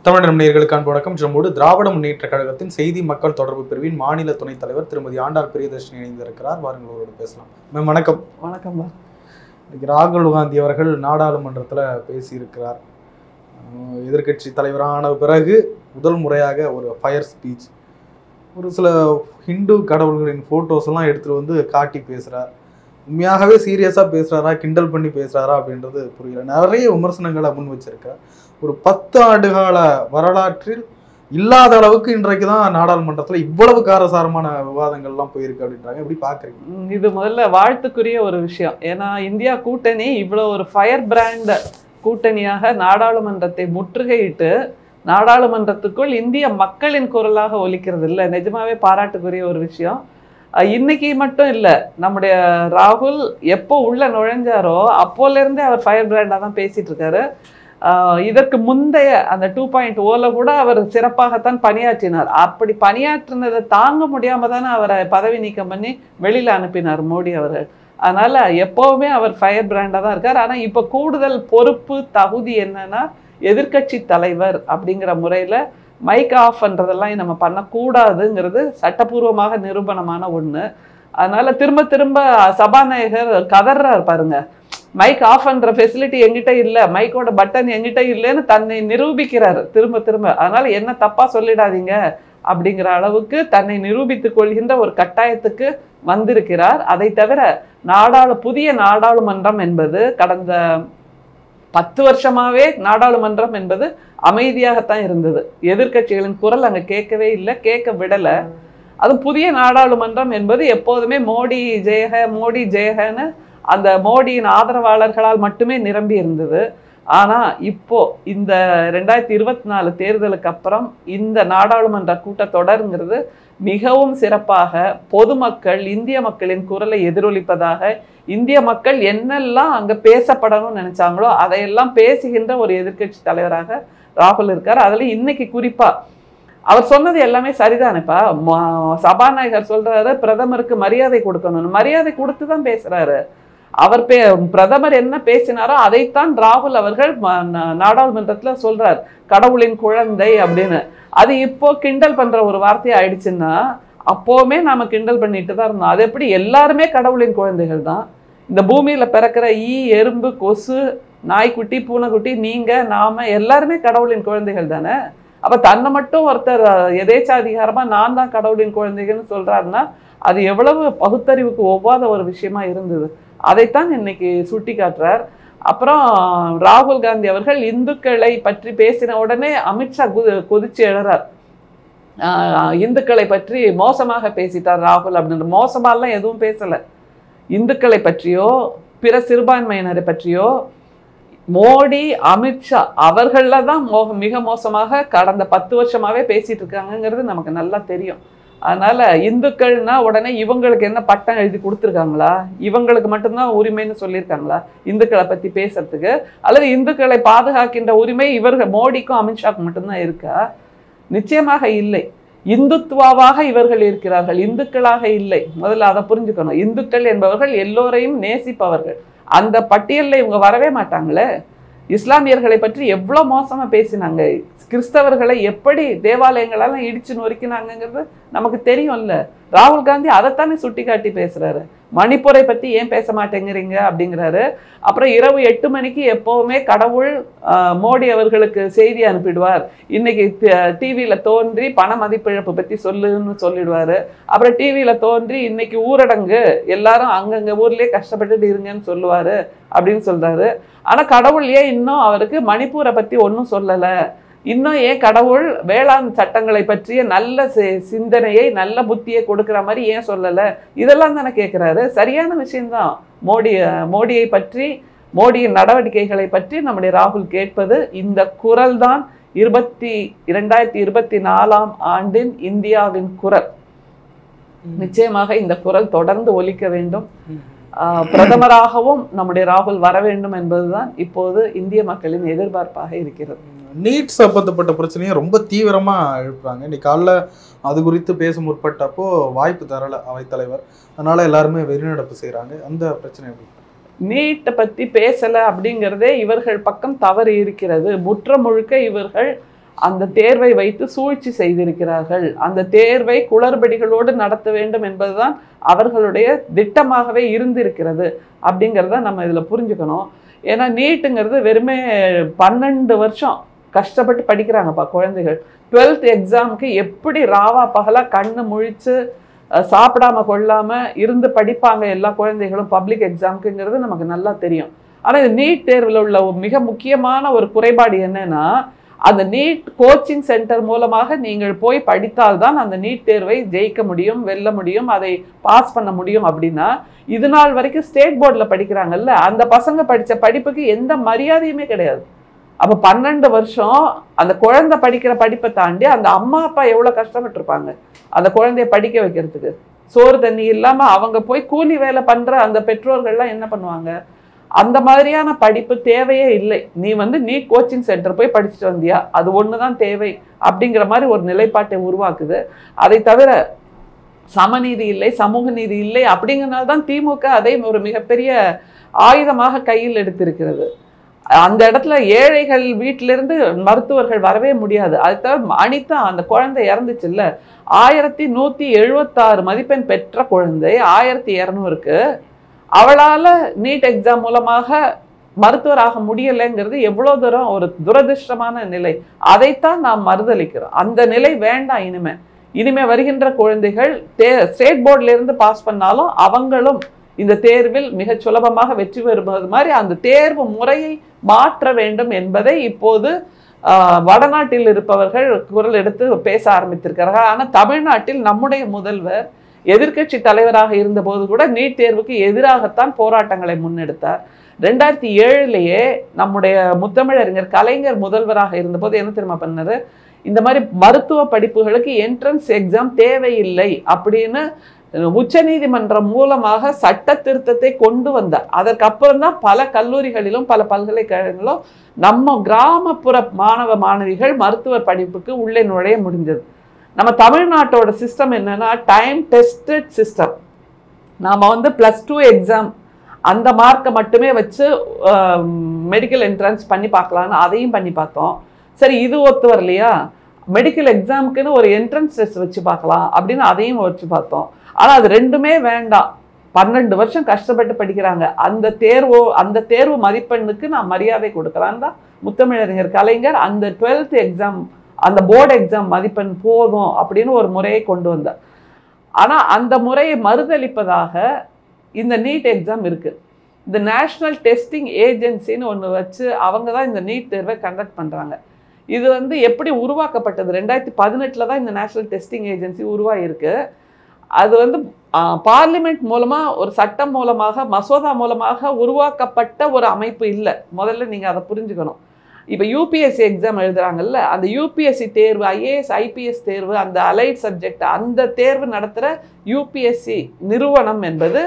தமிழ் நேயர்களுக்கான வணக்கம். நம்மோடு திராவிட முன்னேற்ற கழகத்தின் செய்தி மக்கள் தொடர்பு பிரிவின் மாநில துணைத் தலைவர் திருமதி ஆண்டாள் பிரியதர்ஷினி இணைந்திருக்கிறார். வாருங்கள் அவரோடு பேசலாம். மேம் வணக்கம். வணக்கம். இன்னைக்கு ராகுல் காந்தி அவர்கள் நாடாளுமன்றத்தில் பேசியிருக்கிறார். எதிர்கட்சி தலைவரான பிறகு முதல் முறையாக ஒரு ஃபயர் ஸ்பீச், ஒரு சில ஹிந்து கடவுள்களின் ஃபோட்டோஸ் எல்லாம் எடுத்துகிட்டு வந்து காட்டி பேசுகிறார். உண்மையாகவே சீரியஸாக பேசுகிறாரா, கிண்டல் பண்ணி பேசுகிறாரா அப்படின்றது புரியல. நிறைய விமர்சனங்களை முன் வச்சிருக்கார். ஒரு 10 ஆண்டுகால வரலாற்றில் இல்லாத அளவுக்கு இன்றைக்கு தான் நாடாளுமன்றத்தில் இவ்வளவு காரசாரமான விவாதங்கள்லாம் போயிருக்கு அப்படின்றாங்க. எப்படி பார்க்குறீங்க? இது முதல்ல வாழ்த்துக்குரிய ஒரு விஷயம். ஏன்னா இந்தியா கூட்டணி இவ்வளோ ஒரு ஃபயர் பிராண்ட் கூட்டணியாக நாடாளுமன்றத்தை முற்றுகையிட்டு நாடாளுமன்றத்துக்குள் இந்திய மக்களின் குரலாக ஒலிக்கிறது இல்லை. நிஜமாவே பாராட்டுக்குரிய ஒரு விஷயம். இன்னைக்கு மட்டும் இல்லை, நம்முடைய ராகுல் எப்போ உள்ள நுழைஞ்சாரோ அப்போலேருந்தே அவர் ஃபயர் பிராண்டாக தான் பேசிட்டு இருக்காரு. இதற்கு முந்தைய அந்த 2.0 கூட அவர் சிறப்பாகத்தான் பணியாற்றினார். அப்படி பணியாற்றினதை தாங்க முடியாம தானே அவரை பதவி நீக்கம் பண்ணி வெளியில அனுப்பினார் மோடி அவர்கள். அதனால எப்பவுமே அவர் ஃபயர் பிராண்டா தான் இருக்கார். ஆனா இப்ப கூடுதல் பொறுப்பு தகுதி என்னன்னா, எதிர்கட்சி தலைவர் அப்படிங்கிற முறையில மைக் ஆஃப் பண்றதெல்லாம் நம்ம பண்ணக்கூடாதுங்கிறது சட்டப்பூர்வமாக நிரூபணமான ஒண்ணு. அதனால திரும்ப திரும்ப சபாநாயகர் கதறார் பாருங்க, மைக் ஆஃப் பண்ற ஃபெசிலிட்டி எங்கிட்ட இல்லை, மைக்கோட பட்டன் எங்கிட்ட இல்லைன்னு தன்னை நிரூபிக்கிறார் திரும்ப திரும்ப. அதனால என்ன தப்பா சொல்லிடாதீங்க அப்படிங்கிற அளவுக்கு தன்னை நிரூபித்துக் கொள்கின்ற ஒரு கட்டாயத்துக்கு வந்திருக்கிறார். அதை தவிர புதிய நாடாளுமன்றம் என்பது கடந்த 10 வருஷமாவே நாடாளுமன்றம் என்பது அமைதியாகத்தான் இருந்தது. எதிர்கட்சிகளின் குரல் அங்க கேட்கவே இல்லை, கேட்க விடலை. அது புதிய நாடாளுமன்றம் என்பது எப்போதுமே மோடி ஜெயக மோடி ஜெயகன்னு அந்த மோடியின் ஆதரவாளர்களால் மட்டுமே நிரம்பி இருந்தது. ஆனா இப்போ இந்த 2024 தேர்தலுக்கு அப்புறம் இந்த நாடாளுமன்ற கூட்டத்தொடருங்கிறது மிகவும் சிறப்பாக பொதுமக்கள் இந்திய மக்களின் குரலை எதிரொலிப்பதாக, இந்திய மக்கள் என்னெல்லாம் அங்க பேசப்படணும்னு நினைச்சாங்களோ அதையெல்லாம் பேசுகின்ற ஒரு எதிர்கட்சி தலைவராக ராகுல் இருக்கார். அதுல இன்னைக்கு குறிப்பா அவர் சொன்னது எல்லாமே சரிதானேப்பா. சபாநாயகர் சொல்றாரு பிரதமருக்கு மரியாதை கொடுக்கணும்னு, மரியாதை கொடுத்து தான் பேசுறாரு. அவர் பிரதமர் என்ன பேசினாரோ அதைத்தான் ராகுல் அவர்கள் நாடாளுமன்றத்துல சொல்றார், கடவுளின் குழந்தை அப்படின்னு. அது இப்போ கிண்டல் பண்ற ஒரு வார்த்தையை ஆயிடுச்சுன்னா, அப்போவுமே நாம கிண்டல் பண்ணிட்டு தான் இருந்தோம். அது எப்படி? எல்லாருமே கடவுளின் குழந்தைகள் தான். இந்த பூமியில பிறக்கிற ஈ, எறும்பு, கொசு, நாய்க்குட்டி, பூனைக்குட்டி, நீங்க, நாம எல்லாருமே கடவுளின் குழந்தைகள் தானே. அப்ப தன்னை மட்டும் ஒருத்தர் எதேச்சாதிகாரமா நான் தான் கடவுளின் குழந்தைகள்னு சொல்றாருன்னா அது எவ்வளவு பகுத்தறிவுக்கு ஒவ்வாத ஒரு விஷயமா இருந்தது. அதைத்தான் இன்னைக்கு சுட்டி காட்டுறார். அப்புறம் ராகுல் காந்தி அவர்கள் இந்துக்களை பற்றி பேசின உடனே அமித்ஷா கொதிச்சு எழுறார். இந்துக்களை பற்றி மோசமாக பேசிட்டார் ராகுல் அப்படின்னு. மோசமாலாம் எதுவும் பேசல. இந்துக்களை பற்றியோ பிற சிறுபான்மையினரை பற்றியோ மோடி, அமித்ஷா அவர்கள தான் மிக மோசமாக கடந்த 10 வருஷமாவே பேசிட்டு இருக்காங்கிறது நமக்கு நல்லா தெரியும். அதனால இந்துக்கள்னா உடனே இவங்களுக்கு என்ன பட்டம் எழுதி கொடுத்துருக்காங்களா, இவங்களுக்கு மட்டும்தான் உரிமைன்னு சொல்லியிருக்காங்களா இந்துக்களை பத்தி பேசுறதுக்கு? அல்லது இந்துக்களை பாதுகாக்கின்ற உரிமை இவர்கள் மோடிக்கும் அமித்ஷாவுக்கும் மட்டும்தான் இருக்கா? நிச்சயமாக இல்லை. இந்துத்துவாவாக இவர்கள் இருக்கிறார்கள், இந்துக்களாக இல்லை. முதல்ல அதை புரிஞ்சுக்கணும். இந்துக்கள் என்பவர்கள் எல்லோரையும் நேசிப்பவர்கள். அந்த பட்டியலில் இவங்க வரவே மாட்டாங்களே. இஸ்லாமியர்களை பற்றி எவ்வளோ மோசமா பேசினாங்க, கிறிஸ்தவர்களை எப்படி தேவாலயங்களெல்லாம் இடிச்சு நொறுக்கினாங்கிறது நமக்கு தெரியும்ல. ராகுல் காந்தி அதைத்தானே சுட்டி காட்டி பேசுறாரு. மணிப்பூரை பத்தி ஏன் பேச மாட்டேங்கிறீங்க அப்படிங்கிறாரு. அப்புறம் இரவு 8 மணிக்கு எப்பவுமே கடவுள் மோடி அவர்களுக்கு செய்தி அனுப்பிடுவார். இன்னைக்கு டிவியில தோன்றி பண மதிப்பிழப்பு பத்தி சொல்லுன்னு சொல்லிடுவாரு. அப்புறம் டிவியில தோன்றி இன்னைக்கு ஊரடங்கு, எல்லாரும் அங்கங்க ஊர்லயே கஷ்டப்பட்டுட்டு இருங்கன்னு சொல்லுவாரு அப்படின்னு சொல்றாரு. ஆனா கடவுள் ஏன் இன்னும் அவருக்கு மணிப்பூரை பத்தி ஒன்றும் சொல்லல? இன்னும் ஏன் கடவுள் வேளாண் சட்டங்களை பற்றிய நல்ல சிந்தனையை, நல்ல புத்தியை கொடுக்கிற மாதிரி ஏன் சொல்லல? இதெல்லாம் தானே கேட்கிறாரு. சரியான விஷயம்தான். மோடியை பற்றி, மோடியின் நடவடிக்கைகளை பற்றி நம்முடைய ராகுல் கேட்பது. இந்த குரல் தான் 2024ஆம் ஆண்டின் இந்தியாவின் குரல். நிச்சயமாக இந்த குரல் தொடர்ந்து ஒலிக்க வேண்டும். பிரதமராகவும் நம்முடைய ராகுல் வர வேண்டும் என்பதுதான் இப்போது இந்திய மக்களின் எதிர்பார்ப்பாக இருக்கிறது. நீட் சம்பந்தப்பட்ட பிரச்சனையை ரொம்ப தீவிரமா எழுப்புறாங்க. இன்னைக்கு காலைல அது குறித்து பேச முற்பட்டப்போ வாய்ப்பு தரல அவைத்தலைவர். அதனால எல்லாருமே வெளிநடப்பு செய்யறாங்க. அந்த பிரச்சனை எப்படி? நீட்டை பத்தி பேசல அப்படிங்கிறதே இவர்கள் பக்கம் தவறு இருக்கிறது. முற்ற முழுக்க இவர்கள் அந்த தேர்வை வைத்து சூழ்ச்சி செய்திருக்கிறார்கள். அந்த தேர்வை குளறுபடிகளோடு நடத்த வேண்டும் என்பதுதான் அவர்களுடைய திட்டமாகவே இருந்திருக்கிறது அப்படிங்கிறத நம்ம இதில் புரிஞ்சுக்கணும். ஏன்னா நீட்டுங்கிறது வெறுமே 12 வருஷம் கஷ்டப்பட்டு படிக்கிறாங்கப்பா குழந்தைகள். 12th எக்ஸாமுக்கு எப்படி ராவா பகலா கண்ணு முழிச்சு சாப்பிடாம கொள்ளாம இருந்து படிப்பாங்க எல்லா குழந்தைகளும் பப்ளிக் எக்ஸாமுக்குங்கிறது நமக்கு நல்லா தெரியும். ஆனால் இந்த நீட் தேர்வில் உள்ள மிக முக்கியமான ஒரு குறைபாடு என்னன்னா, அந்த நீட் கோச்சிங் சென்டர் மூலமாக நீங்கள் போய் படித்தால்தான் அந்த நீட் தேர்வை ஜெயிக்க முடியும், வெல்ல முடியும், அதை பாஸ் பண்ண முடியும். அப்படின்னா இது நாள் வரைக்கும் ஸ்டேட் போர்டில் படிக்கிறாங்கல்ல, அந்த பசங்க படித்த படிப்புக்கு எந்த மரியாதையுமே கிடையாது. அப்போ 12 வருஷம் அந்த குழந்தை படிக்கிற படிப்பை தாண்டி அந்த அம்மா அப்பா எவ்வளோ கஷ்டப்பட்டுருப்பாங்க அந்த குழந்தைய படிக்க வைக்கிறதுக்கு. சோறு தண்ணி இல்லாமல் அவங்க போய் கூலி வேலை பண்ணுற அந்த பெற்றோர்கள்லாம் என்ன பண்ணுவாங்க? அந்த மாதிரியான படிப்பு தேவையே இல்லை. நீ நீட் கோச்சிங் சென்டர் போய் படிச்சுட்டு வந்தியா, அது ஒன்று தான் தேவை அப்படிங்கிற மாதிரி ஒரு நிலைப்பாட்டை உருவாக்குது. அதை தவிர சமநீதி இல்லை, சமூக நீதி இல்லை அப்படிங்கிறனால தான் திமுக அதை ஒரு மிகப்பெரிய ஆயுதமாக கையில் எடுத்திருக்கிறது. அந்த இடத்துல ஏழைகள் வீட்டிலிருந்து மருத்துவர்கள் வரவே முடியாது. அது தவிர அனிதா அந்த குழந்தை இறந்துச்சுல்ல, 1176 மதிப்பெண் பெற்ற குழந்தை 1200க்கு அவளால் நீட் எக்ஸாம் மூலமாக மருத்துவராக முடியலைங்கிறது எவ்வளோ தூரம் ஒரு துரதிருஷ்டமான நிலை. அதைத்தான் நாம் மறுதளிக்கிறோம். அந்த நிலை வேண்டாம். இனிமே வருகின்ற குழந்தைகள் ஸ்டேட் போர்டிலிருந்து பாஸ் பண்ணாலும் அவங்களும் இந்த தேர்வில் மிக சுலபமாக வெற்றி பெறுவது மாதிரி அந்த தேர்வு முறையை மாற்ற வேண்டும் என்பதை இப்போது வடநாட்டில் இருப்பவர்கள் குரல் எடுத்து பேச ஆரம்பித்திருக்கிறார்கள். ஆனால் தமிழ்நாட்டில் நம்முடைய முதல்வர் எதிர்க்கட்சி தலைவராக இருந்தபோது கூட நீட் தேர்வுக்கு எதிராகத்தான் போராட்டங்களை முன்னெடுத்தார். 2007 நம்முடைய முத்தமிழறிஞர் கலைஞர் முதல்வராக இருந்தபோது என்ன தெரியுமா பண்ணாரு? இந்த மாதிரி மருத்துவ படிப்புகளுக்கு என்ட்ரன்ஸ் எக்ஸாம் தேவையில்லை அப்படின்னு உச்சநீதிமன்றம் மூலமாக சட்ட திருத்தத்தை கொண்டு வந்தார். அதற்கப்புறம் தான் பல கல்லூரிகளிலும் பல பல்கலைக்கழகங்களிலும் நம்ம கிராமப்புற மாணவ மாணவிகள் மருத்துவ படிப்புக்கு உள்ளே நுழைய முடிஞ்சது. நம்ம தமிழ்நாட்டோட சிஸ்டம் என்னன்னா டைம் டெஸ்டட் சிஸ்டம். நாம் +2 எக்ஸாம் அந்த மார்க்கை மட்டுமே வச்சு மெடிக்கல் என்ட்ரன்ஸ் பண்ணி பார்க்கலான்னு அதையும் பண்ணி பார்த்தோம். சரி, இது ஒத்து வரலையா, மெடிக்கல் எக்ஸாமுக்குன்னு ஒரு என்ட்ரன்ஸ் டெஸ்ட் வச்சு பார்க்கலாம் அப்படின்னு அதையும் வச்சு பார்த்தோம். ஆனால் அது ரெண்டுமே வேண்டாம். 12 வருஷம் கஷ்டப்பட்டு படிக்கிறாங்க. அந்த தேர்வு மதிப்பெண்ணுக்கு நான் மரியாதை கொடுக்கலான்னு தான் முத்தமிழறிஞர் கலைஞர் அந்த 12th எக்ஸாம் அந்த போர்டு எக்ஸாம் மதிப்பெண் போதும் அப்படின்னு ஒரு முறையை கொண்டு வந்தார். ஆனால் அந்த முறையை மறுதளிப்பதாக இந்த நீட் எக்ஸாம் இருக்குது. இந்த நேஷ்னல் டெஸ்டிங் ஏஜென்சின்னு ஒன்று வச்சு அவங்க தான் இந்த நீட் தேர்வை கண்டக்ட் பண்ணுறாங்க. இது எப்படி உருவாக்கப்பட்டது? 2018 தான் இந்த நேஷ்னல் டெஸ்டிங் ஏஜென்சி உருவாகிருக்கு. அது பார்லிமெண்ட் மூலமாக ஒரு சட்டம் மூலமாக மசோதா மூலமாக உருவாக்கப்பட்ட ஒரு அமைப்பு இல்லை. முதல்ல நீங்கள் அதை புரிஞ்சுக்கணும். இப்போ யூபிஎஸ்சி எக்ஸாம் எழுதுறாங்கல்ல, அந்த யூபிஎஸ்சி தேர்வு, ஐஏஎஸ் ஐபிஎஸ் தேர்வு, அந்த அலைட் சப்ஜெக்ட் அந்த தேர்வு நடத்துகிற யூபிஎஸ்சி நிறுவனம் என்பது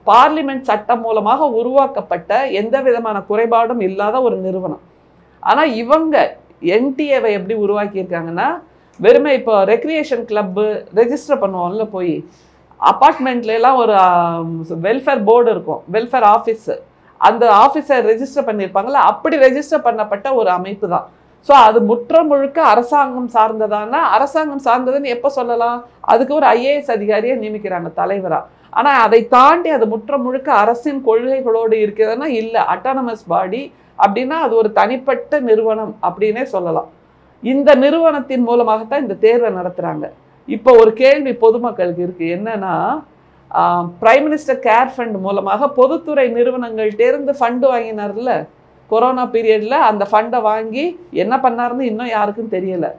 பார்லிமெண்ட் சட்டம் மூலமாக உருவாக்கப்பட்ட எந்த விதமான குறைபாடும் இல்லாத ஒரு நிறுவனம். ஆனால் இவங்க என்டிஏவை எப்படி உருவாக்கியிருக்காங்கன்னா, வெறுமை இப்போ ரெக்ரியேஷன் கிளப்பு ரெஜிஸ்டர் பண்ணுவோம்ல, போய் அப்பார்ட்மெண்ட்லாம் ஒரு வெல்ஃபேர் போர்டு இருக்கும், வெல்ஃபேர் ஆஃபீஸு, அந்த ஆஃபீஸை ரெஜிஸ்டர் பண்ணியிருப்பாங்களா, அப்படி ரெஜிஸ்டர் பண்ணப்பட்ட ஒரு அமைப்பு தான். ஸோ அது முற்ற முழுக்க அரசாங்கம் சார்ந்ததானா, அரசாங்கம் சார்ந்ததுன்னு எப்போ சொல்லலாம்? அதுக்கு ஒரு ஐஏஎஸ் அதிகாரியை நியமிக்கிறாங்க தலைவராக. ஆனால் அதை தாண்டி அது முற்ற முழுக்க அரசின் கொள்கைகளோடு இருக்கிறதுனா இல்லை, அட்டானமஸ் பாடி அப்படின்னா அது ஒரு தனிப்பட்ட நிறுவனம் அப்படின்னே சொல்லலாம். இந்த நிறுவனத்தின் மூலமாகத்தான் இந்த தேர்வை நடத்துகிறாங்க. இப்போ ஒரு கேள்வி பொதுமக்களுக்கு இருக்குது, என்னன்னா பிரைம் மினிஸ்டர் கேர் ஃபண்ட் மூலமாக பொதுத்துறை நிறுவனங்கள்டேருந்து ஃபண்டு வாங்கினார்ல கொரோனா பீரியடில், அந்த ஃபண்டை வாங்கி என்ன பண்ணாருன்னு இன்னும் யாருக்கும் தெரியலை,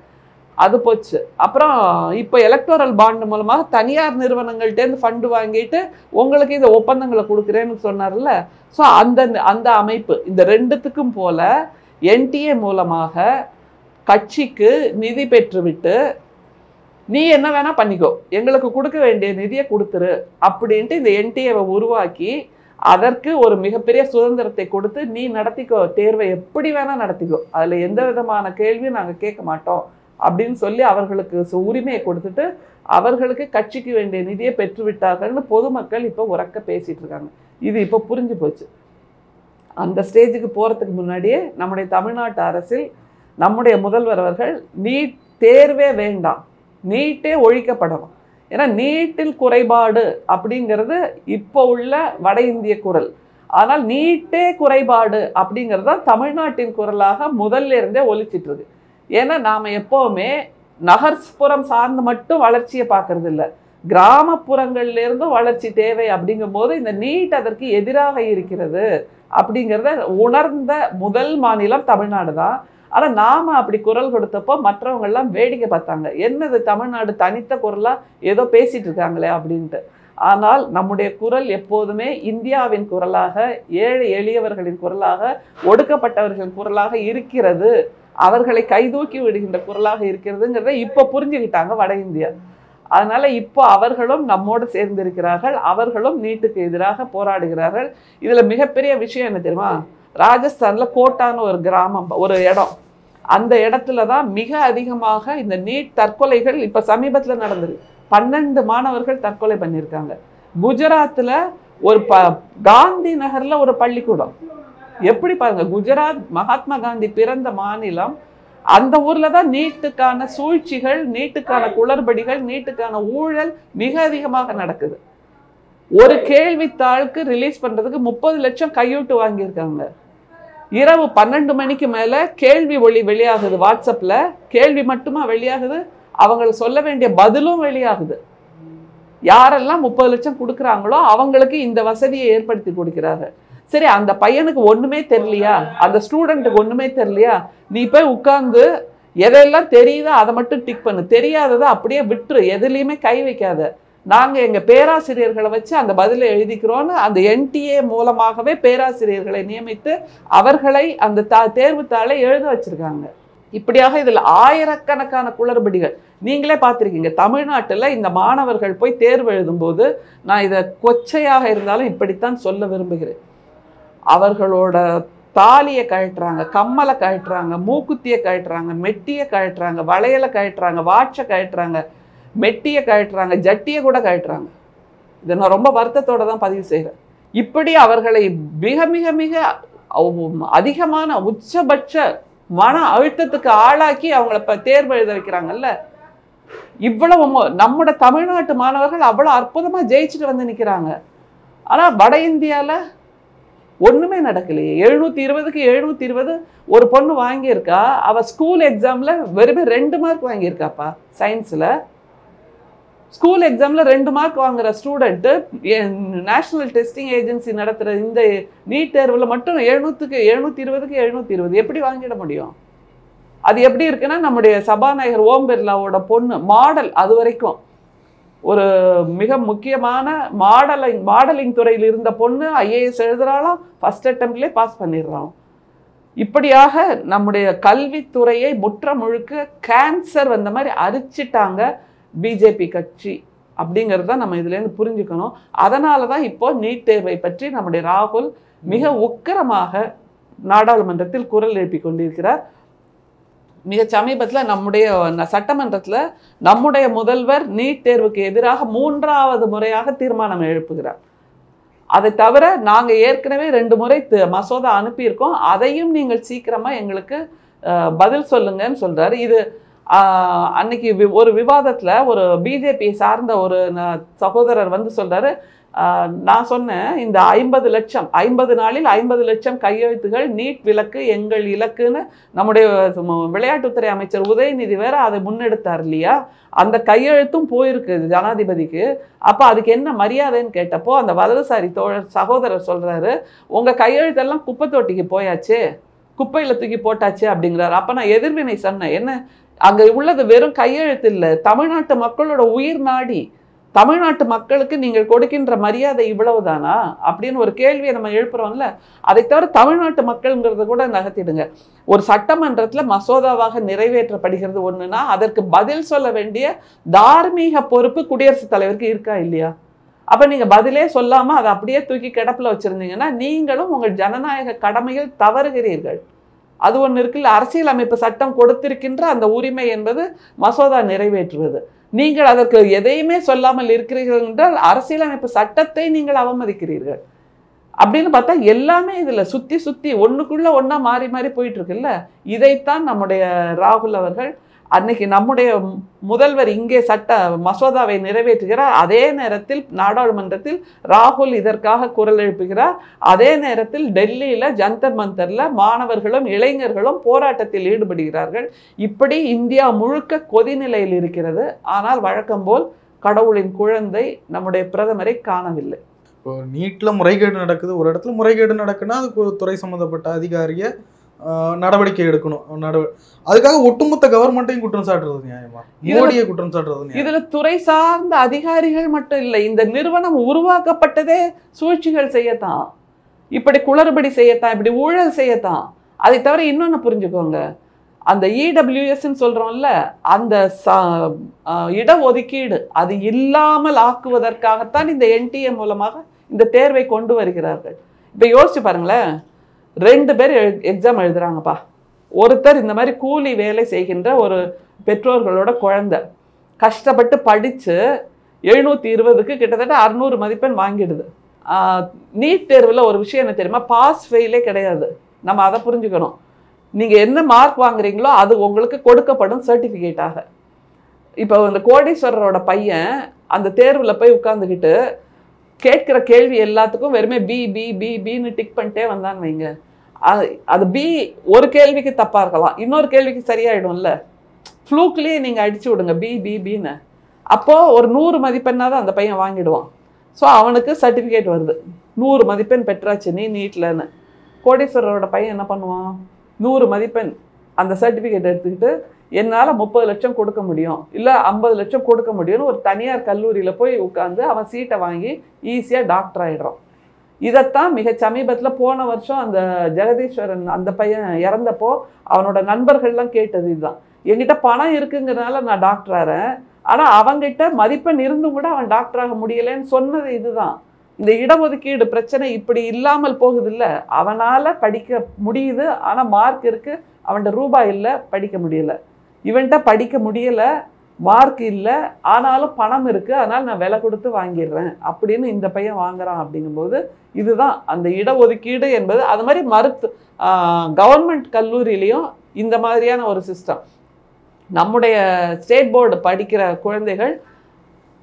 அது போச்சு. அப்புறம் இப்போ எலக்டோரல் பாண்டு மூலமாக தனியார் நிறுவனங்கள்டேருந்து ஃபண்டு வாங்கிட்டு உங்களுக்கு இந்த ஒப்பந்தங்களை கொடுக்குறேன்னு சொன்னார்ல. ஸோ அந்த அமைப்பு இந்த ரெண்டுத்துக்கும் போல என்டிஏ மூலமாக கட்சிக்கு நிதி பெற்றுவிட்டு நீ என்ன வேணா பண்ணிக்கோ, எங்களுக்கு கொடுக்க வேண்டிய நிதியை கொடுத்துரு அப்படின்ட்டு இந்த என்டிஏவை உருவாக்கி அதற்கு ஒரு மிகப்பெரிய சுதந்திரத்தை கொடுத்து நீ நடத்திக்கோ, தேர்வை எப்படி வேணா நடத்திக்கோ, அதில் எந்த விதமான கேள்வியும் நாங்கள் கேட்க மாட்டோம் அப்படின்னு சொல்லி அவர்களுக்கு உரிமையை கொடுத்துட்டு அவர்களுக்கு கட்சிக்கு வேண்டிய நிதியை பெற்றுவிட்டார்கள்னு பொதுமக்கள் இப்போ உறக்க பேசிட்டு இருக்காங்க. இது இப்போ புரிஞ்சு போச்சு. அந்த ஸ்டேஜுக்கு போகிறதுக்கு முன்னாடியே நம்முடைய தமிழ்நாட்டு அரசில் நம்முடைய முதல்வர் அவர்கள் நீட் தேர்வே வேண்டாம், நீட்டே ஒழிக்கப்படணும். ஏன்னா நீட்டில் குறைபாடு அப்படிங்கிறது இப்போ உள்ள வட இந்திய குரல். ஆனால் நீட்டே குறைபாடு அப்படிங்கிறது தான் தமிழ்நாட்டின் குரலாக முதல்ல இருந்தே ஒலிச்சிட்டு இருக்கு. ஏன்னா நாம் எப்போவுமே நகர்ப்புறம் சார்ந்து மட்டும் வளர்ச்சியை பார்க்கறது இல்லை, கிராமப்புறங்கள்லேருந்தும் வளர்ச்சி தேவை. அப்படிங்கும் போது இந்த நீட் அதற்கு எதிராக இருக்கிறது அப்படிங்கிறத உணர்ந்த முதல் மாநிலம் தமிழ்நாடு தான். ஆனால் நாம் அப்படி குரல் கொடுத்தப்போ மற்றவங்கெல்லாம் வேடிக்கை பார்த்தாங்க, என்னது தமிழ்நாடு தனித்த குரலாக ஏதோ பேசிகிட்டு இருக்காங்களே அப்படின்ட்டு. ஆனால் நம்முடைய குரல் எப்போதுமே இந்தியாவின் குரலாக, ஏழை எளியவர்களின் குரலாக, ஒடுக்கப்பட்டவர்களின் குரலாக இருக்கிறது, அவர்களை கைதூக்கி விடுகின்ற குரலாக இருக்கிறதுங்கிறத இப்போ புரிஞ்சுக்கிட்டாங்க வட இந்தியா. அதனால் இப்போ அவர்களும் நம்மோடு சேர்ந்திருக்கிறார்கள், அவர்களும் நீட்டுக்கு எதிராக போராடுகிறார்கள். இதில் மிகப்பெரிய விஷயம் என்ன தெரியுமா, ராஜஸ்தானில் கோட்டான்னு ஒரு கிராமம், ஒரு இடம், அந்த இடத்துல தான் மிக அதிகமாக இந்த நீட் தற்கொலைகள் இப்போ சமீபத்தில் நடந்தது. 12 மாணவர்கள் தற்கொலை பண்ணியிருக்காங்க. குஜராத்தில் ஒரு காந்தி நகரில் ஒரு பள்ளிக்கூடம், எப்படி பாருங்க, குஜராத் மகாத்மா காந்தி பிறந்த மாநிலம், அந்த ஊர்ல தான் நீட்டுக்கான சூழ்ச்சிகள், நீட்டுக்கான குளறுபடிகள், நீட்டுக்கான ஊழல் மிக அதிகமாக நடக்குது. ஒரு கேள்வித்தாளுக்கு ரிலீஸ் பண்றதுக்கு 30 லட்சம் கையூட்டு வாங்கியிருக்காங்க. இரவு 12 மணிக்கு மேல கேள்வி ஒளி வெளியாகுது, வாட்ஸ்அப்ல கேள்வி மட்டுமா வெளியாகுது, அவங்க சொல்ல வேண்டிய பதிலும் வெளியாகுது. யாரெல்லாம் 30 லட்சம் கொடுக்குறாங்களோ அவங்களுக்கு இந்த வசதியை ஏற்படுத்தி கொடுக்கிறாங்க. சரி, அந்த பையனுக்கு ஒண்ணுமே தெரியலையா, அந்த ஸ்டூடெண்ட்டுக்கு ஒண்ணுமே தெரியலையா, நீ போய் உட்கார்ந்து எதெல்லாம் தெரியுதோ அதை மட்டும் டிக் பண்ணு, தெரியாததை அப்படியே விட்டுரு, எதுலையுமே கை வைக்காத, நாங்கள் எங்கள் பேராசிரியர்களை வச்சு அந்த பதிலை எழுதிக்கிறோன்னு அந்த NTA மூலமாகவே பேராசிரியர்களை நியமித்து அவர்களை அந்த தேர்வுத்தாளை எழுத வச்சிருக்காங்க. இப்படியாக இதில் ஆயிரக்கணக்கான குளறுபடிகள் நீங்களே பார்த்துருக்கீங்க. தமிழ்நாட்டில் இந்த மாணவர்கள் போய் தேர்வு எழுதும்போது, நான் இதை கொச்சையாக இருந்தாலும் இப்படித்தான் சொல்ல விரும்புகிறேன், அவர்களோட தாலியை கழட்டுறாங்க, கம்மலை கழட்டுறாங்க, மூக்குத்தியை கழட்டுறாங்க, மெட்டியை கழட்டுறாங்க, வளையலை கழட்டுறாங்க, வாட்சை கழட்டுறாங்க, மெட்டியை கழட்டுறாங்க, ஜட்டியை கூட கழட்டுறாங்க. இதை நான் ரொம்ப வருத்தத்தோடு தான் பதிவு செய்கிறேன். இப்படி அவர்களை மிக மிக மிக அதிகமான உச்சபட்ச மன அழுத்தத்துக்கு ஆளாக்கி அவங்கள இப்போ தேர்வு எழுத வைக்கிறாங்கல்ல. இவ்வளவு நம்மோட தமிழ்நாட்டு மாணவர்கள் அவ்வளோ அற்புதமாக ஜெயிச்சுட்டு வந்து நிற்கிறாங்க. ஆனால் வட இந்தியாவில் ஒன்றுமே நடக்கலையே. 720க்கு 720 ஒரு பொண்ணு வாங்கியிருக்கா, அவள் ஸ்கூல் எக்ஸாமில் வெறுமே 2 மார்க் வாங்கியிருக்காப்பா. சயின்ஸில் ஸ்கூல் எக்ஸாமில் 2 மார்க் வாங்குற ஸ்டூடெண்ட்டு நேஷ்னல் டெஸ்டிங் ஏஜென்சி நடத்துகிற இந்த நீட் தேர்வில் மட்டும் 720க்கு 720 எப்படி வாங்கிட முடியும்? அது எப்படி இருக்குன்னா, நம்முடைய சபாநாயகர் ஓம் பிர்லாவோட பொண்ணு மாடல், அது வரைக்கும் ஒரு மிக முக்கியமான மாடலிங் துறையில் இருந்த பொண்ணு IAS எழுதுறாலும் ஃபர்ஸ்ட் அட்டெம்ப்ட்லேயே பாஸ் பண்ணிடுறான். இப்படியாக நம்முடைய கல்வித்துறையை முற்ற முழுக்க கேன்சர் வந்த மாதிரி அரிச்சிட்டாங்க பிஜேபி கட்சி அப்படிங்கிறத நம்ம இதுலேருந்து புரிஞ்சுக்கணும். அதனால தான் இப்போ நீட் தேர்வை பற்றி நம்முடைய ராகுல் மிக உக்கிரமாக நாடாளுமன்றத்தில் குரல் எழுப்பி கொண்டிருக்கிறார். மிக சமீபத்தில் நம்முடைய சட்டமன்றத்தில் நம்முடைய முதல்வர் நீட் தேர்வுக்கு எதிராக 3வது முறையாக தீர்மானம் எழுப்புகிறார். அதை தவிர நாங்கள் ஏற்கனவே 2 முறை மசோதா அனுப்பியிருக்கோம், அதையும் நீங்கள் சீக்கிரமாக எங்களுக்கு பதில் சொல்லுங்கன்னு சொல்கிறார். இது அன்னைக்கு ஒரு விவாதத்தில் ஒரு பிஜேபி சார்ந்த ஒரு சகோதரர் வந்து சொல்கிறாரு, நான் சொன்னேன் இந்த 50 நாளில் 50 லட்சம் கையெழுத்துகள் நீட் விலக்கு எங்கள் இலக்குன்னு நம்முடைய விளையாட்டுத்துறை அமைச்சர் உதயநிதி வேற அதை முன்னெடுத்தார் இல்லையா, அந்த கையெழுத்தும் போயிருக்கு ஜனாதிபதிக்கு. அப்போ அதுக்கு என்ன மரியாதைன்னு கேட்டப்போ அந்த வலதுசாரி சகோதரர் சொல்கிறாரு, உங்கள் கையெழுத்தெல்லாம் குப்பை தொட்டிக்கு போயாச்சு, குப்பையில் தூக்கி போட்டாச்சு அப்படிங்கிறாரு. அப்போ நான் எதிர்வினை சொன்னேன், என்ன அங்கே உள்ளது வெறும் கையெழுத்து இல்லை, தமிழ்நாட்டு மக்களோட உயிர் நாடி, தமிழ்நாட்டு மக்களுக்கு நீங்கள் கொடுக்கின்ற மரியாதை இவ்வளவுதானா அப்படின்னு ஒரு கேள்வியை நம்ம எழுப்புறோம்ல. அதை தவிர தமிழ்நாட்டு மக்கள்ங்கிறத கூட நகர்த்திடுங்க. ஒரு சட்டமன்றத்தில் மசோதாவாக நிறைவேற்றப்படுகிறது ஒன்றுனா அதற்கு பதில் சொல்ல வேண்டிய தார்மீக பொறுப்பு குடியரசுத் தலைவருக்கு இருக்கா இல்லையா? அப்போ நீங்கள் பதிலே சொல்லாமல் அதை அப்படியே தூக்கி கிடப்பில் வச்சுருந்தீங்கன்னா நீங்களும் உங்கள் ஜனநாயக கடமையில் தவறுகிறீர்கள். அது ஒன்று இருக்குல்ல, அரசியலமைப்பு சட்டம் கொடுத்திருக்கின்ற அந்த உரிமை என்பது மசோதா நிறைவேற்றுவது. நீங்கள் அதற்கு எதையுமே சொல்லாமல் இருக்கிறீர்கள் என்றால் அரசியலமைப்பு சட்டத்தை நீங்கள் அவமதிக்கிறீர்கள். அப்படின்னு பார்த்தா எல்லாமே இதுல சுத்தி சுத்தி ஒண்ணுக்குள்ள ஒண்ணா மாறி மாறி போயிட்டு இருக்குல்ல. இதைத்தான் நம்முடைய ராகுல் அவர்கள் அன்னைக்கு நம்முடைய முதல்வர் இங்கே சட்ட மசோதாவை நிறைவேற்றுகிறார். அதே நேரத்தில் நாடாளுமன்றத்தில் ராகுல் இதற்காக குரல் எழுப்புகிறார். அதே நேரத்தில் டெல்லியில ஜந்தர் மந்தர்ல மாணவர்களும் இளைஞர்களும் போராட்டத்தில் ஈடுபடுகிறார்கள். இப்படி இந்தியா முழுக்க கொதிநிலையில் இருக்கிறது. ஆனால் வழக்கம் போல் கடவுளின் குழந்தை நம்முடைய பிரதமரை காணவில்லை. இப்போ நீட்ல முறைகேடு நடக்குது, ஒரு இடத்துல முறைகேடு நடக்குன்னா அதுக்கு ஒரு துறை சம்மந்தப்பட்ட அதிகாரிய நடவடிக்கை எடுக்கணும். அதுக்காக ஒட்டுமொத்த கவர்மெண்ட்டையும் குற்றம் சாட்டுறது நியாயமா? மோடியை குற்றம் சாட்டுறது இதுல துறை சார்ந்த அதிகாரிகள் மட்டும் இல்லை, இந்த நிறுவனம் உருவாக்கப்பட்டதே சூழ்ச்சிகள் செய்யத்தான், இப்படி குளறுபடி செய்யத்தான், இப்படி ஊழல் செய்யத்தான். அதை தவிர இன்னொன்னு புரிஞ்சுக்கோங்க, அந்த இடபிள்யூஎஸ்ன்னு சொல்றோம்ல, அந்த இடஒதுக்கீடு அது இல்லாமல் ஆக்குவதற்காகத்தான் இந்த என்டிஏ மூலமாக இந்த தேர்வை கொண்டு வருகிறார்கள். இப்ப யோசிச்சு பாருங்களேன், 2 பேர் எக்ஸாம் எழுதுறாங்கப்பா. ஒருத்தர் இந்த மாதிரி கூலி வேலை செய்கின்ற ஒரு பெற்றோர்களோட குழந்தை கஷ்டப்பட்டு படிச்சு 720க்கு கிட்டத்தட்ட 600 மதிப்பெண் வாங்கிடுது. நீட் தேர்வில் ஒரு விஷயம் என்ன தெரியுமா, பாஸ் ஃபெயிலே கிடையாது. நம்ம அதை புரிஞ்சுக்கணும். நீங்கள் என்ன மார்க் வாங்குறீங்களோ அது உங்களுக்கு கொடுக்கப்படும் சர்டிஃபிகேட்டாக. இப்போ இந்த கோடீஸ்வரரோட பையன் அந்த தேர்வில் போய் உட்காந்துக்கிட்டு கேட்குற கேள்வி எல்லாத்துக்கும் வெறுமே பி பி பி பின்னு டிக் பண்ணிட்டே வந்தான்னு வைங்க, அது பி ஒரு கேள்விக்கு தப்பாக இருக்கலாம், இன்னொரு கேள்விக்கு சரியாயிடும்ல. ஃப்ளூக்லேயே நீங்கள் அடிச்சு விடுங்க பி பி பின்னு, அப்போது ஒரு 100 மதிப்பெண்ணாக தான் அந்த பையன் வாங்கிடுவான். ஸோ அவனுக்கு சர்டிஃபிகேட் வருது, 100 மதிப்பெண் பெற்றாச்சு நீ நீட்லன்னு. கோடீஸ்வரரோட பையன் என்ன பண்ணுவான், 100 மதிப்பெண் அந்த சர்டிஃபிகேட் எடுத்துக்கிட்டு என்னால் 30 லட்சம் கொடுக்க முடியும், இல்லை 50 லட்சம் கொடுக்க முடியும்னு ஒரு தனியார் கல்லூரியில் போய் உட்காந்து அவன் சீட்டை வாங்கி ஈஸியாக டாக்டர் ஆகிடுறான். இதைத்தான் மிக சமீபத்தில் போன வருஷம் அந்த ஜெகதீஸ்வரன் அந்த பையன் இறந்தப்போ அவனோட நண்பர்கள்லாம் கேட்டது இதுதான், என்கிட்ட பணம் இருக்குங்கிறதுனால நான் டாக்டர் ஆகிறேன், ஆனால் அவங்ககிட்ட மதிப்பெண் இருந்தும் கூட அவன் டாக்டராக முடியலைன்னு சொன்னது இதுதான். இந்த இடஒதுக்கீடு பிரச்சனை இப்படி இல்லாமல் போகுது இல்லை, அவனால் படிக்க முடியுது, ஆனால் மார்க் இருக்குது, அவன்கிட்ட ரூபாய் இல்லை, படிக்க முடியலை. இவன்கிட்ட படிக்க முடியலை, மார்க் இல்லை, ஆனாலும் பணம் இருக்குது, அதனால் நான் விலை கொடுத்து வாங்கிடுறேன் அப்படின்னு இந்த பையன் வாங்குறான். அப்படிங்கும்போது இதுதான் அந்த இடஒதுக்கீடு என்பது. அது மாதிரி கவர்மெண்ட் கல்லூரியிலையும் இந்த மாதிரியான ஒரு சிஸ்டம். நம்முடைய ஸ்டேட் போர்டு படிக்கிற குழந்தைகள்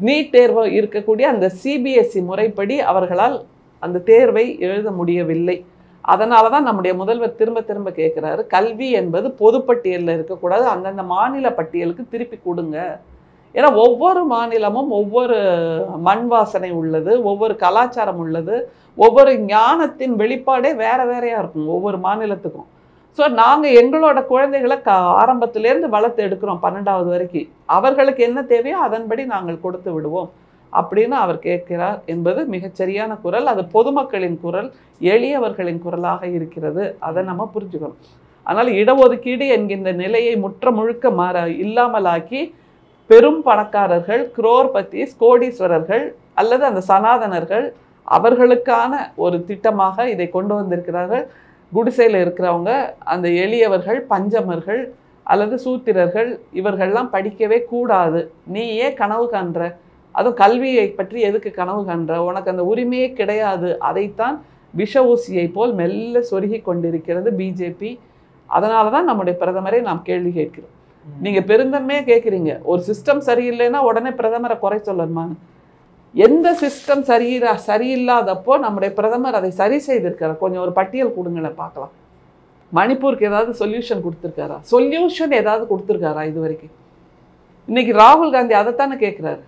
நீட் தேர்வு இருக்கக்கூடிய அந்த சிபிஎஸ்இ முறைப்படி அவர்களால் அந்த தேர்வை எழுத முடியவில்லை. அதனால தான் நம்முடைய முதல்வர் திரும்ப திரும்ப கேட்குறாரு, கல்வி என்பது பொதுப்பட்டியலில் இருக்கக்கூடாது, அந்தந்த மாநில பட்டியலுக்கு திருப்பி கொடுங்க. ஏன்னா ஒவ்வொரு மாநிலமும் ஒவ்வொரு மண் வாசனை உள்ளது, ஒவ்வொரு கலாச்சாரம் உள்ளது, ஒவ்வொரு ஞானத்தின் வெளிப்பாடே வேற வேறையாக இருக்கும் ஒவ்வொரு மாநிலத்துக்கும். ஸோ நாங்கள் எங்களோட குழந்தைகளை ஆரம்பத்திலேருந்து வளர்த்து எடுக்கிறோம் 12வது வரைக்கும், அவர்களுக்கு என்ன தேவையோ அதன்படி நாங்கள் கொடுத்து விடுவோம் அப்படின்னு அவர் கேட்கிறார் என்பது மிகச்சரியான குரல். அது பொதுமக்களின் குரல், எளியவர்களின் குரலாக இருக்கிறது. அதை நம்ம புரிஞ்சுக்கணும். அதனால் இடஒதுக்கீடு என்கின்ற நிலையை முற்ற முழுக்க இல்லாமலாக்கி பெரும் பணக்காரர்கள், குரோர்பதிஸ், கோடீஸ்வரர்கள் அல்லது அந்த சனாதனர்கள் அவர்களுக்கான ஒரு திட்டமாக இதை கொண்டு வந்திருக்கிறார்கள். குடிசையில் இருக்கிறவங்க, அந்த எளியவர்கள், பஞ்சமர்கள் அல்லது சூத்திரர்கள் இவர்கள்லாம் படிக்கவே கூடாது. நீ ஏன் கனவு காண்ற, அதுவும் கல்வியை பற்றி எதுக்கு கனவு காண்ற, உனக்கு அந்த உரிமையே கிடையாது. அதைத்தான் விஷ ஊசியை போல் மெல்ல சொருகி கொண்டிருக்கிறது பிஜேபி. அதனால தான் நம்முடைய பிரதமரை நாம் கேள்வி கேட்கிறோம். நீங்கள் பெருந்தன்மையாக கேட்குறீங்க, ஒரு சிஸ்டம் சரியில்லைன்னா உடனே பிரதமரை குறை சொல்லணுமான்னு. எந்த சிஸ்டம் சரியில்லாதப்போ நம்முடைய பிரதமர் அதை சரி செய்திருக்கார். கொஞ்சம் ஒரு பட்டியல் கொடுங்களேன் பார்க்கலாம். மணிப்பூருக்கு ஏதாவது சொல்யூஷன் கொடுத்துருக்காரா? சொல்யூஷன் ஏதாவது கொடுத்துருக்காரா இது வரைக்கும்? இன்னைக்கு ராகுல் காந்தி அதைத்தானே கேட்குறாரு.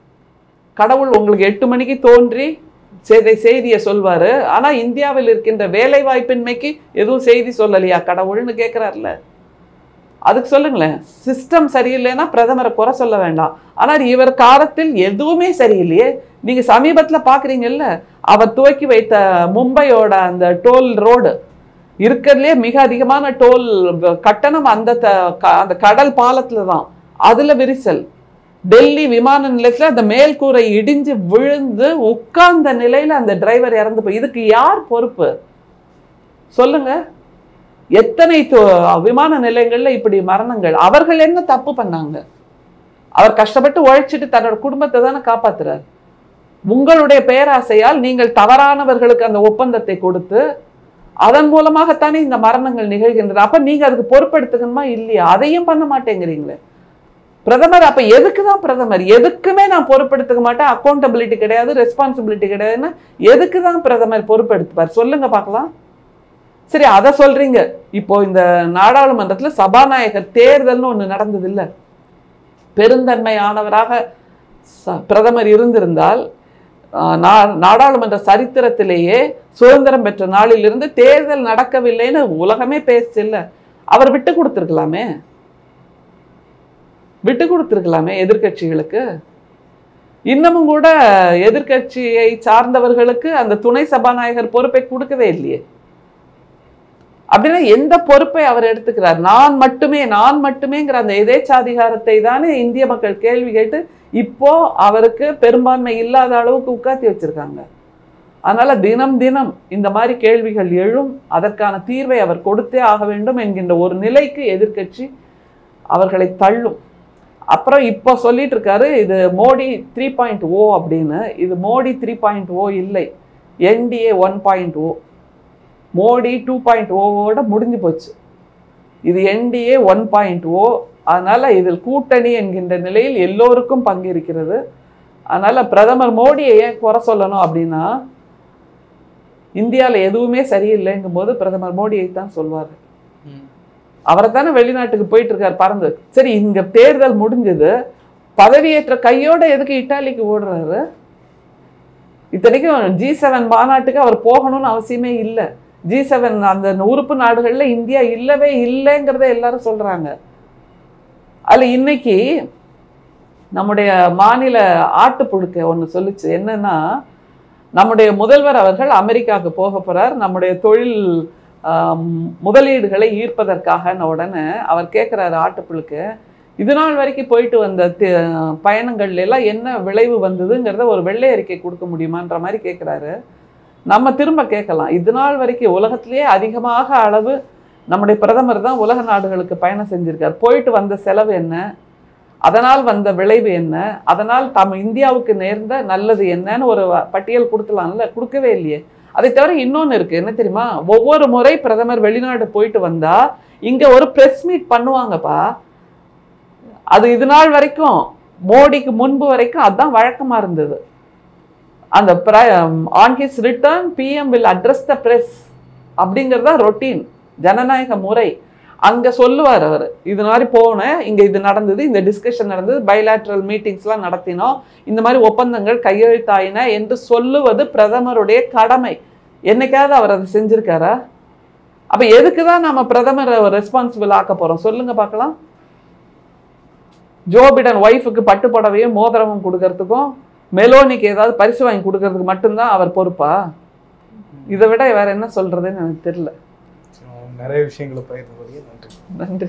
கடவுள் உங்களுக்கு 8 மணிக்கு தோன்றி செய்தியை சொல்வார், ஆனால் இந்தியாவில் இருக்கின்ற வேலை வாய்ப்பின்மைக்கு எதுவும் செய்தி சொல்லலையா கடவுள்னு கேட்குறாருல. அதுக்கு சொல்லுங்களேன். சிஸ்டம் சரியில்லைன்னா பிரதமரை குறை சொல்ல வேண்டாம். ஆனால் இவர் காலத்தில் எதுவுமே சரியில்லையே. நீங்கள் சமீபத்தில் பார்க்குறீங்கல்ல, அவர் துவக்கி வைத்த மும்பையோட அந்த டோல் ரோடு இருக்கிறதுலே மிக அதிகமான டோல் கட்டணம் அந்த கடல் பாலத்தில் தான். அதில் விரிசல். டெல்லி விமான நிலையத்தில் அந்த மேல்கூரை இடிஞ்சு விழுந்து உட்கார்ந்த நிலையில் அந்த டிரைவர் இறந்து போய். இதுக்கு யார் பொறுப்பு சொல்லுங்க? எத்தனை விமான நிலையங்கள்ல இப்படி மரணங்கள். அவர்கள் என்ன தப்பு பண்ணாங்க? அவர் கஷ்டப்பட்டு உழைச்சிட்டு தன்னோட குடும்பத்தை தானே காப்பாத்துறாரு. உங்களுடைய பேராசையால் நீங்கள் தவறானவர்களுக்கு அந்த ஒப்பந்தத்தை கொடுத்து அதன் மூலமாகத்தானே இந்த மரணங்கள் நிகழ்கின்றன. அப்ப நீங்க அதுக்கு பொறுப்பெடுத்துக்கணுமா இல்லையா? அதையும் பண்ண மாட்டேங்கிறீங்களே பிரதமர். அப்ப எதுக்குதான் பிரதமர்? எதுக்குமே நான் பொறுப்பெடுத்துக்க மாட்டேன், அக்கௌண்டபிலிட்டி கிடையாது, ரெஸ்பான்சிபிலிட்டி கிடையாதுன்னா எதுக்குதான் பிரதமர் பொறுப்பெடுத்துப்பார் சொல்லுங்க பார்க்கலாம். சரி, அதை சொல்றீங்க. இப்போ இந்த நாடாளுமன்றத்துல சபாநாயகர் தேர்தல்னு ஒண்ணு நடந்தது இல்ல. பெருந்தன்மையானவராக பிரதமர் இருந்திருந்தால் நாடாளுமன்ற சரித்திரத்திலேயே சுதந்திரம் பெற்ற நாளிலிருந்து தேர்தல் நடக்கவில்லைன்னு உலகமே பேசு இல்ல. அவர் விட்டு கொடுத்திருக்கலாமே எதிர்கட்சிகளுக்கு. இன்னமும் கூட எதிர்கட்சியை சார்ந்தவர்களுக்கு அந்த துணை சபாநாயகர் பொறுப்பை கொடுக்கவே இல்லையே. அப்படின்னா எந்த பொறுப்பை அவர் எடுத்துக்கிறார்? நான் மட்டுமேங்கிற அந்த எதேச்சாதிகாரத்தை தானே இந்திய மக்கள் கேள்வி கேட்டு இப்போ அவருக்கு பெரும்பான்மை இல்லாத அளவுக்கு உட்காத்தி வச்சிருக்காங்க. அதனால தினம் தினம் இந்த மாதிரி கேள்விகள் எழும். அதற்கான தீர்வை அவர் கொடுத்தே ஆக வேண்டும் என்கின்ற ஒரு நிலைக்கு எதிர்கட்சி அவர்களை தள்ளும். அப்புறம் இப்போ சொல்லிட்டு இருக்காரு இது மோடி 3.0 அப்படின்னு. இது மோடி 3.0 இல்லை, NDA 1.0. மோடி 2.0 முடிஞ்சு போச்சு. இது NDA 1.0. அதனால இதில் கூட்டணி என்கின்ற நிலையில் எல்லோருக்கும் பங்கு இருக்கிறது. அதனால பிரதமர் மோடியை ஏன் குறை சொல்லணும் அப்படின்னா, இந்தியாவில் எதுவுமே சரியில்லைங்கும் போது பிரதமர் மோடியை தான் சொல்வார். அவரை தானே வெளிநாட்டுக்கு போயிட்டு இருக்காரு பறந்து. சரி, இங்க தேர்தல் முடிஞ்சது, பதவியேற்ற கையோட எதுக்கு இட்டாலிக்கு ஓடுறாரு? இத்தனைக்கும் G7 மாநாட்டுக்கு அவர் போகணும்னு அவசியமே இல்லை. G7 அந்த உறுப்பு நாடுகள்ல இந்தியா இல்லவே இல்லைங்கிறத எல்லாரும் சொல்றாங்க. அதுல இன்னைக்கு நம்முடைய மாநில ஆட்டுப்புழுக்க ஒண்ணு சொல்லுச்சு. என்னன்னா, நம்முடைய முதல்வர் அவர்கள் அமெரிக்காவுக்கு போக போறார் நம்முடைய தொழில் முதலீடுகளை ஈர்ப்பதற்காக. உடனே அவர் கேட்கிறாரு ஆட்டுப்புழுக்க, இது நாள் வரைக்கும் போயிட்டு வந்த பயணங்கள்ல எல்லாம் என்ன விளைவு வந்ததுங்கிறத ஒரு வெள்ளை அறிக்கை கொடுக்க முடியுமான்ற மாதிரி கேட்குறாரு. நம்ம திரும்ப கேட்கலாம், இது நாள் வரைக்கும் உலகத்திலேயே அதிகமாக அளவு நம்முடைய பிரதமர் தான் உலக நாடுகளுக்கு பயணம் செஞ்சிருக்கார். போயிட்டு வந்த செலவு என்ன, அதனால் வந்த விளைவு என்ன, அதனால் இந்தியாவுக்கு நேர்ந்த நல்லது என்னன்னு ஒரு பட்டியல் கொடுக்கலாம்ல, கொடுக்கவே இல்லையே. அதை தவிர இன்னொன்று இருக்கு, என்ன தெரியுமா? ஒவ்வொரு முறை பிரதமர் வெளிநாடு போயிட்டு வந்தா இங்க ஒரு பிரஸ் மீட் பண்ணுவாங்கப்பா. அது இது நாள் வரைக்கும் மோடிக்கு முன்பு வரைக்கும் அதுதான் வழக்கமா இருந்தது. அந்த on his return PM will address the press அப்படிங்கிறதா ரொட்டீன், ஜனநாயக முறை. அங்க சொல்லுவார் அவர், இது மாதிரி போனேன், இங்க இது நடந்தது, இந்த டிஸ்கஷன் நடந்தது, பைலாட்ரல் மீட்டிங்ஸ்லாம் நடத்தினோம், இந்த மாதிரி ஒப்பந்தங்கள் கையெழுத்தாயின என்று சொல்லுவது பிரதமருடைய கடமை. என்னைக்காவது அவர் அதை செஞ்சிருக்காரா? அப்ப எதுக்குதான் நம்ம பிரதமரை ரெஸ்பான்சிபிள் ஆக்க போறோம் சொல்லுங்க பார்க்கலாம். ஜோ பிடன் ஒய்ஃபுக்கு பட்டு புடவையும் மோதிரமும் கொடுக்கறதுக்கும் மெலோனிக்கு ஏதாவது பரிசு வாங்கி கொடுக்கறதுக்கு மட்டும்தான் அவர் பொறுப்பா? இதை விட வேற என்ன சொல்றதுன்னு எனக்கு தெரியல. நிறைய விஷயங்களை பகிர்ந்தபடியே நன்றி.